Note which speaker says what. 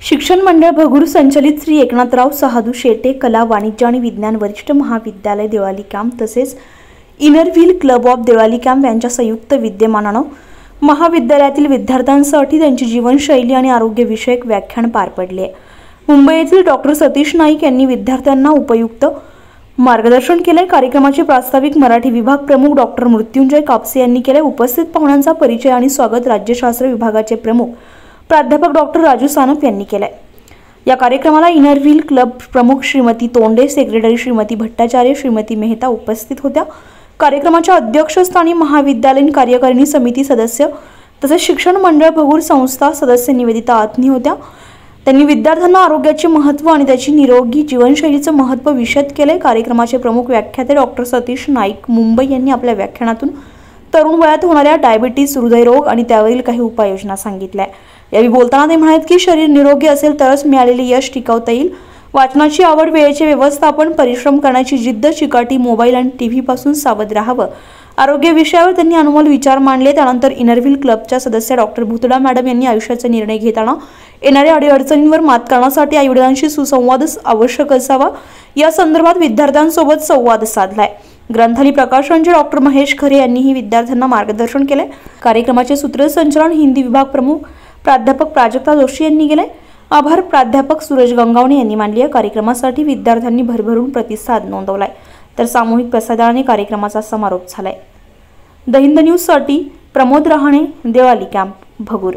Speaker 1: शिक्षण मंडळ भगूर संचलित श्री एकनाथराव सहादू शेटे कला वाणिज्य आणि विज्ञान वरिष्ठ महाविद्यालय देवळाली कॅम्प तसेच inner wheel club of Deolali camp यांच्या संयुक्त विद्यमानाने महाविद्यालयातील विद्यार्थ्यांसाठी त्यांची जीवनशैली आणि आरोग्यविषयक व्याख्यान पार पडले। मुंबई येथील डॉक्टर सतीश नाईक यांनी विद्यार्थ्यांना उपयुक्त मार्गदर्शन केले। कार्यक्रमाचे प्रास्ताविक मराठी विभाग प्रमुख डॉक्टर मृत्युंजय कापसे यांनी केले। उपस्थित पाहुण्यांचा परिचय आणि स्वागत राज्यशास्त्र विभागाचे प्रमुख प्राध्यापक डॉक्टर राजू सानप यांनी केले। या कार्यक्रमाला इनर व्हील क्लब प्रमुख श्रीमती तोंडे, सेक्रेटरी श्रीमती भट्टाचार्य, श्रीमती मेहता उपस्थित होत्या। कार्यक्रमाच्या अध्यक्षस्थानी महाविद्यालयीन कार्यकारिणी समिती सदस्य तसेच शिक्षण मंडळ भगूर संस्था सदस्य निवेदिता आत्नी होत्या। त्यांनी विद्यार्थ्यांना आरोग्याचे महत्त्व आणि त्याची निरोगी जीवनशैलीचे महत्त्व विशद केले। कार्यक्रमाचे प्रमुख व्याख्याते डॉक्टर सतीश नाईक मुंबई यांनी आपल्या व्याख्यानातून तरुण वयात होणाऱ्या डायबिटीज, हृदयरोग आणि त्यावरील काही उपाययोजना सांगितल्या। यावेळी बोलताना ते म्हणाले की शरीर निरोगी असेल तरच मिळालेले यश टिकवता येईल। वाचनाची आवड, वेळेचे व्यवस्थापन, परिश्रम करण्याची जिद्द, चिकाटी, मोबाईल आणि टीव्ही पासून सावध राहावं, आरोग्य विषयावर त्यांनी अनमोल विचार मांडले। त्यानंतर इनर व्हील क्लबच्या सदस्य डॉक्टर भुतडा मॅडम यांनी आयुष्याचे निर्णय घेताना येणाऱ्या अडीअडचणींवर मात करण्यासाठी आईवडिलांशी सुसंवाद आवश्यक असावा या संदर्भात विद्यार्थ्यांसोबत संवाद साधलाय। ग्रंथाली प्रकाशनचे डॉक्टर महेश खरे यांनीही विद्यार्थ्यांना मार्गदर्शन केले। कार्यक्रमाचे सूत्रसंचालन हिंदी विभाग प्रमुख प्राध्यापक प्राजक्ता जोशी यांनी केले। आभार प्राध्यापक सुरेश गंगावणे यांनी मानले। कार्यक्रमासाठी विद्यार्थ्यांनी भरभरून प्रतिसाद नोंदवलाय तर सामूहिक प्रसारणाने कार्यक्रमाचा समारोप झालाय। द हिंद न्यूज साठी प्रमोद रहाणे, देवळाली कॅम्प, भगूर।